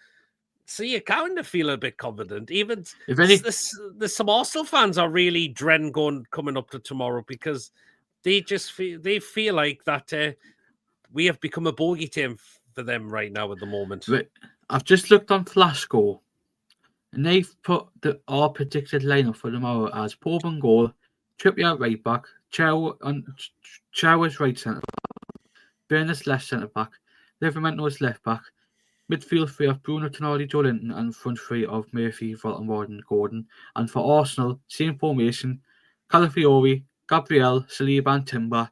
So you kind of feel a bit confident. Even there's some Arsenal fans are really dreading coming up to tomorrow because they feel like that we have become a bogey team for them right now at the moment. I've just looked on Flashscore and they've put our predicted lineup for tomorrow as Pope and goal, Trippier right back, Chow as right centre back, Burness left centre back, Livramento as left back, midfield three of Bruno, Tonali, Joe Linton, and front three of Murphy, Voltamati, and Gordon. And for Arsenal, same formation, Calafiori, Gabriel, Saliba, and Timber.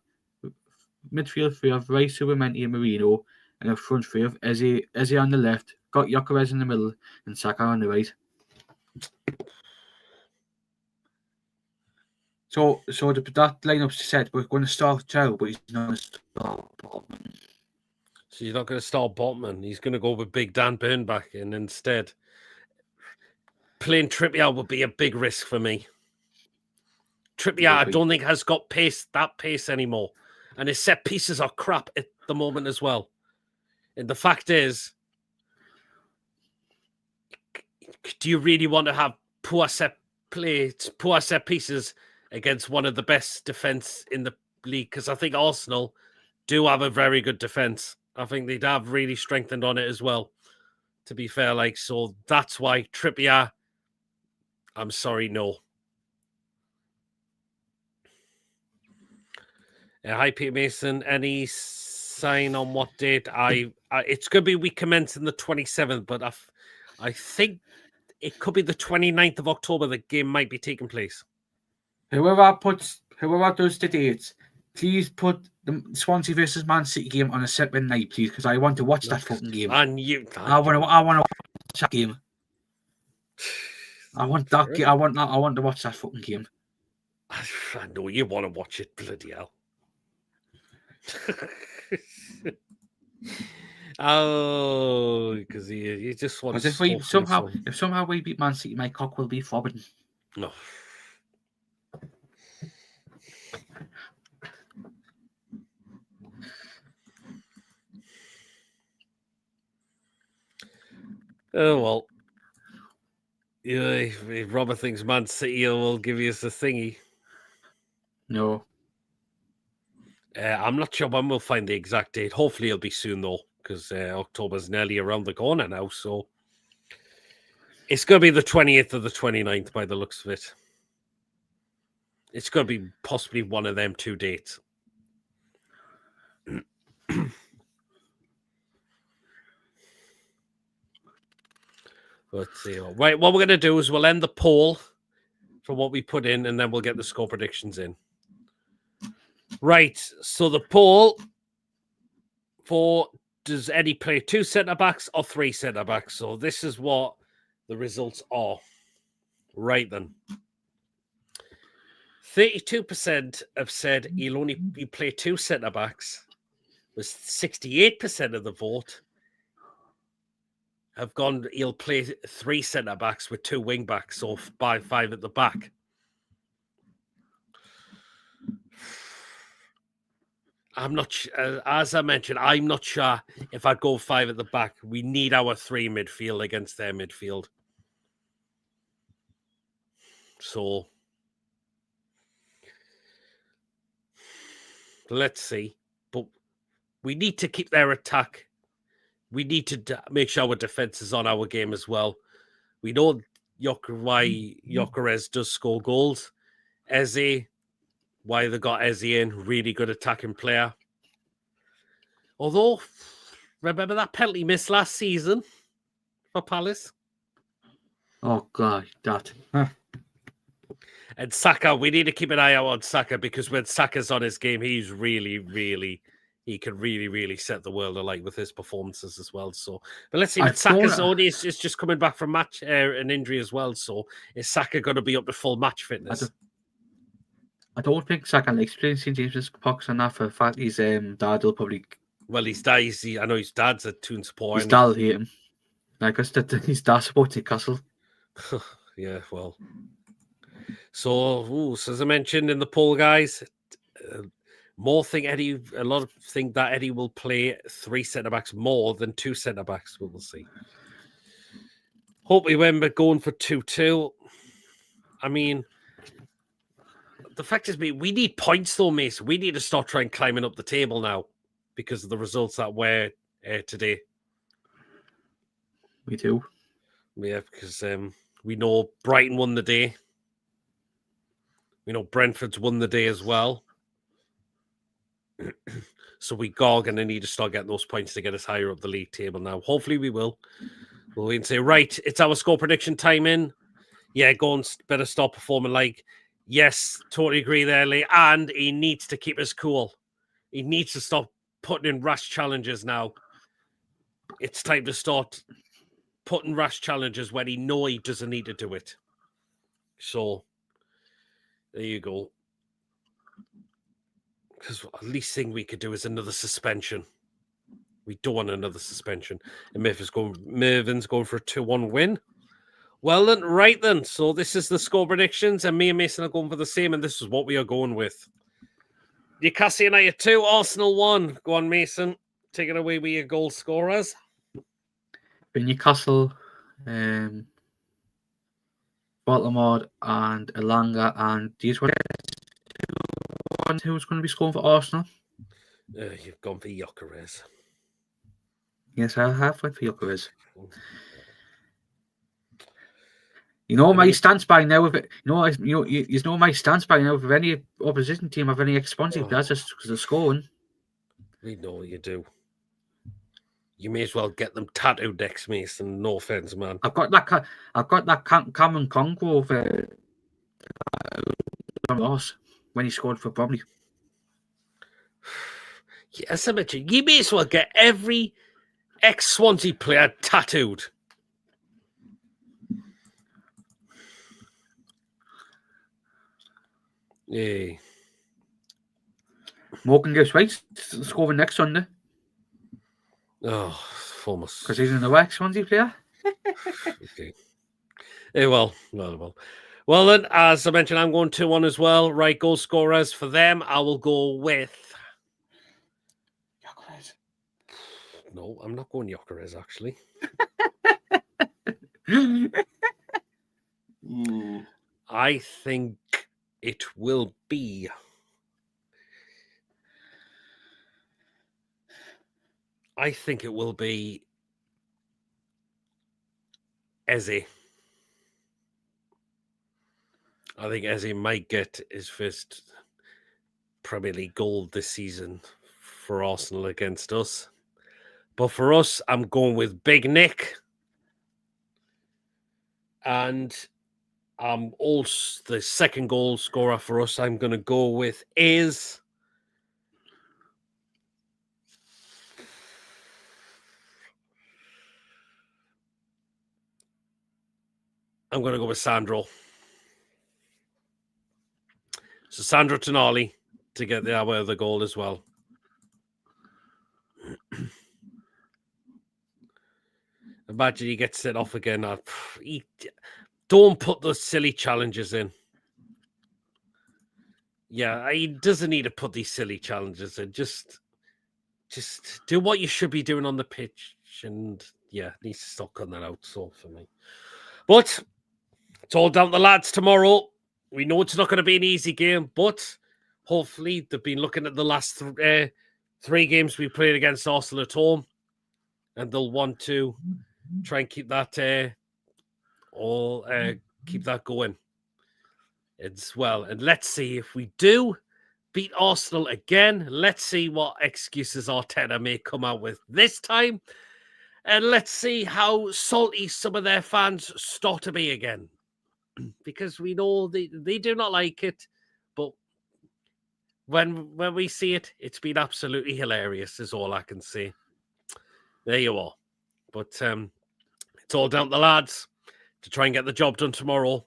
Midfield three of Rice, Subamenti, and Marino, and a front three of Eze on the left, got Gyökeres in the middle, and Saka on the right. So that lineup's set. We're going to start Chow, but he's not going to start Botman. So you're not going to start Botman. He's going to go with Big Dan Burnback in instead. Playing Trippier would be a big risk for me. Trippier, I don't think has got that pace anymore. And his set pieces are crap at the moment as well. And the fact is, do you really want to have poor set pieces against one of the best defense in the league? Because I think Arsenal do have a very good defense. I think they'd have really strengthened on it as well, to be fair. So that's why Trippier, I'm sorry, no. Hi, Peter Mason. Any sign on what date? It's going to be week commencing the 27th, but I think it could be the 29th of October the game might be taking place. Whoever does the dates, please put the Swansea versus Man City game on a separate night, please, because I want to watch that fucking game. And I want to watch that game. I want that. I want to watch that fucking game. I know you want to watch it, bloody hell. Oh, because you just want to. If somehow we beat Man City, my cock will be fobbing. No. Oh well. Yeah, if Robert thinks Man City will give you a thingy. No. I'm not sure when we'll find the exact date. Hopefully it'll be soon though, because October's nearly around the corner now. So it's going to be the 20th or the 29th by the looks of it. It's going to be possibly one of them two dates. Let's see. Right, what we're going to do is we'll end the poll for what we put in, and then we'll get the score predictions in. Right, so the poll for does Eddie play 2 centre-backs or 3 centre-backs? So this is what the results are. Right then. 32% have said he'll only play 2 centre-backs. Was 68% of the vote have gone, he'll play 3 centre-backs with 2 wing-backs, so 5 at the back. I'm not, as I mentioned, I'm not sure if I'd go 5 at the back. We need our 3 midfield against their midfield. So, let's see. But we need to keep their attack. We need to make sure our defense is on our game as well. We know why Gyökeres does score goals. Eze, why they got Eze in, really good attacking player. Although, remember that penalty miss last season for Palace? Oh, God, that. And Saka, we need to keep an eye out on Saka, because when Saka's on his game, he's he can really set the world alight with his performances as well. So, but let's see. Saka's only is just coming back from an injury as well. So, is Saka going to be up to full match fitness? I don't think Saka likes playing St James's Park on that, for the fact his dad will probably. Well, his dad. I know his dad's a Toon supporter. His dad will hate him. I guess that his dad supports Newcastle. Yeah, well. So, as I mentioned in the poll, guys, a lot think that Eddie will play 3 centre-backs more than 2 centre-backs. We'll see. Hope we win, but going for 2-2. I mean, the fact is, we need points though, Mason. We need to start trying climbing up the table now because of the results that were today. We do. Yeah, because we know Brighton won the day. We know Brentford's won the day as well. So we are going to need to start getting those points to get us higher up the league table now. Hopefully we will. We'll wait and say, right, it's our score prediction time in. Yeah, go and better start performing like. Yes, totally agree there, Lee. And he needs to keep us cool. He needs to stop putting in rash challenges now. It's time to start putting rash challenges when he knows he doesn't need to do it. So, there you go. Because the least thing we could do is another suspension. We don't want another suspension. And Mervin's going for a 2-1 win. Well then, right then. So this is the score predictions, and me and Mason are going for the same, and this is what we are going with. Newcastle United 2, Arsenal 1. Go on, Mason. Take it away with your goal scorers. In Newcastle, Baltimore and Elanga, and these were who's going to be scoring for Arsenal? You've gone for Gyökeres. Yes, I have went for Gyökeres. You know my stance by now. If it, you know my stance by now. If any opposition team have any expansive players, just because they're scoring. We know you do. You may as well get them tattooed next, Mason. No offense, man. I've got that Cameron Congo for loss when he scored for Bromley. as I mentioned, you may as well get every ex-Swansea player tattooed. Yeah. Morgan Gibbs White scoring next Sunday. Oh, almost. Because he's an ex-Swansea player. Okay. Well. Well, then, as I mentioned, I'm going 2-1 as well. Right, goal scorers for them. I will go with... Gyökeres. No, I'm not going Gyökeres, actually. I think it will be... Eze. I think Eze might get his first Premier League goal this season for Arsenal against us. But for us, I'm going with Big Nick. And also the second goal scorer for us, I'm going to go with is... I'm going to go with Sandro. So Sandro Tonali to get the other goal as well. Imagine he gets set off again. Don't put those silly challenges in. Yeah, he doesn't need to put these silly challenges in. Just do what you should be doing on the pitch. And yeah, needs to stop cutting that out. So for me. But it's all down to the lads tomorrow. We know it's not going to be an easy game, but hopefully they've been looking at the last 3 games we played against Arsenal at home, and they'll want to try and keep that keep that going as well. And let's see if we do beat Arsenal again. Let's see what excuses Arteta may come out with this time, and let's see how salty some of their fans start to be again. Because we know they do not like it, but when we see it, it's been absolutely hilarious, is all I can say. There you are. But it's all down to the lads to try and get the job done tomorrow.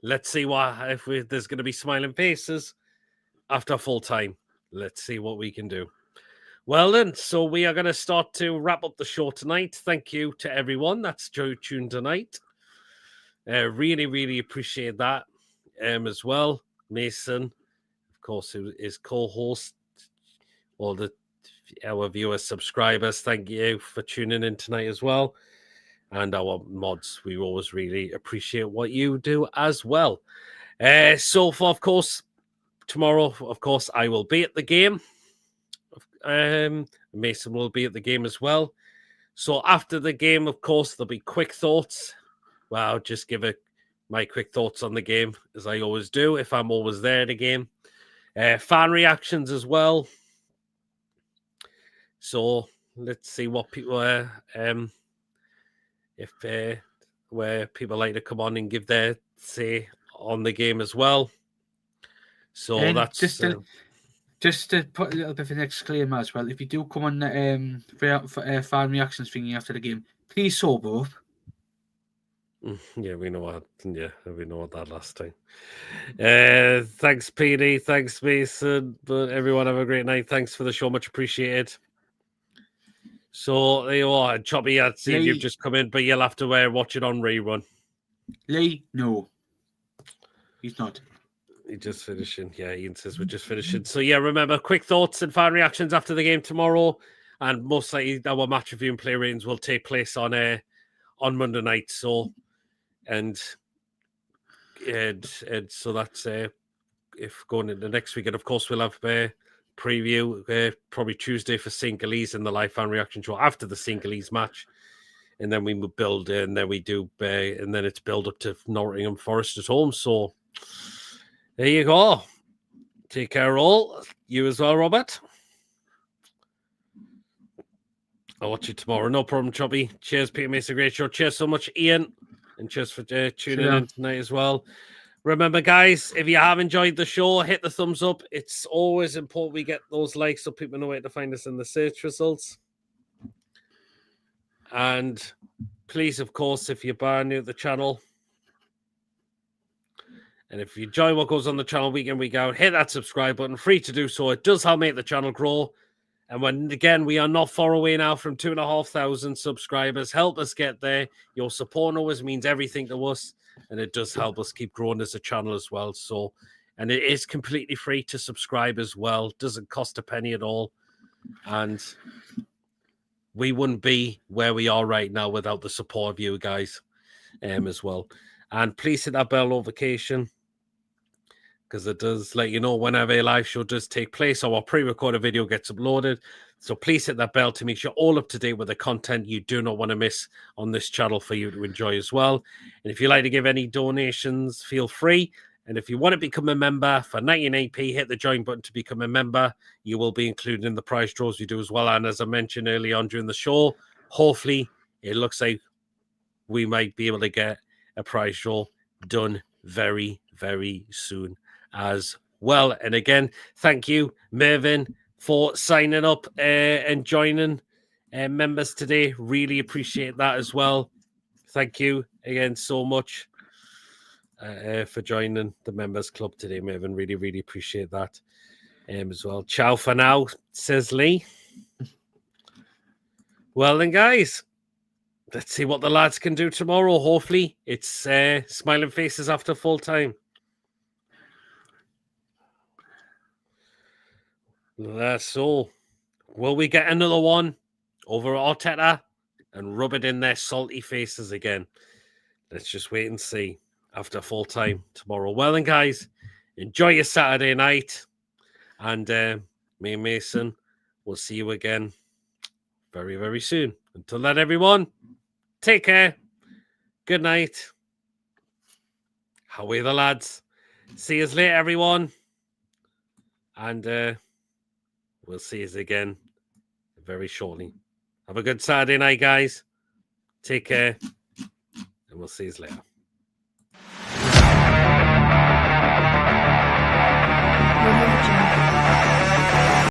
Let's see if there's going to be smiling faces after full time. Let's see what we can do. Well then, so we are going to start to wrap up the show tonight. Thank you to everyone that's tuned tonight. Really, really appreciate that as well. Mason, of course, who is co-host. All our viewers, subscribers, thank you for tuning in tonight as well. And our mods, we always really appreciate what you do as well. So for, of course, tomorrow, of course, I will be at the game. Mason will be at the game as well. So after the game, of course, there'll be quick thoughts. Well, I'll just give my quick thoughts on the game, as I always do, if I'm always there at the game. Fan reactions as well. So let's see what people where people like to come on and give their say on the game as well. So and that's just to put a little bit of an exclaimer as well. If you do come on for fan reactions thingy after the game, please sober up. Yeah, we know what that last time. Thanks, PD. Thanks, Mason. But everyone have a great night. Thanks for the show. Much appreciated. So there you are. Choppy, I'd see if you've just come in, but you'll have to watch it on rerun. Lee, no. He's not. He's just finishing. Yeah, Ian says we're just finishing. So yeah, remember, quick thoughts and fan reactions after the game tomorrow. And most likely our match review and play ratings will take place on Monday night. So and so that's if going into next week, and of course we'll have preview probably Tuesday for Singalese and the live fan reaction show after the Singalese match, and then we build and then we do and then it's build up to Nottingham Forest at home. So there you go. Take care all. You as well, Robert. I'll watch you tomorrow. No problem, Chubby. Cheers, Peter. Makes a great show. Cheers so much, Ian. And cheers for tuning in tonight as well. Remember, guys, if you have enjoyed the show, hit the thumbs up. It's always important we get those likes so people know where to find us in the search results. And please, of course, if you're brand new to the channel, and if you enjoy what goes on the channel week in, week out, hit that subscribe button. Free to do so. It does help make the channel grow. And when, again, we are not far away now from 2,500 subscribers. Help us get there. Your support always means everything to us. And it does help us keep growing as a channel as well. So, and it is completely free to subscribe as well. Doesn't cost a penny at all. And we wouldn't be where we are right now without the support of you guys as well. And please hit that bell notification, because it does let you know whenever a live show does take place or a pre-recorded video gets uploaded. So please hit that bell to make sure you're all up to date with the content you do not want to miss on this channel for you to enjoy as well. And if you'd like to give any donations, feel free. And if you want to become a member for 99p, hit the join button to become a member. You will be included in the prize draws we do as well. And as I mentioned earlier on during the show, hopefully it looks like we might be able to get a prize draw done very, very soon as well. And again, thank you, Mervyn, for signing up and joining members today. Really appreciate that as well. Thank you again so much for joining the members club today, Mervyn. Really, really appreciate that as well. Ciao for now, says Lee. Well then, guys, let's see what the lads can do tomorrow. Hopefully it's smiling faces after full time. That's all. Will we get another one over Arteta and rub it in their salty faces again? Let's just wait and see after full time tomorrow. Well then, guys, enjoy your Saturday night. And me and Mason will see you again very, very soon. Until then, everyone, take care. Good night. How are the lads? See you later, everyone. And we'll see you again very shortly. Have a good Saturday night, guys. Take care. And we'll see you later.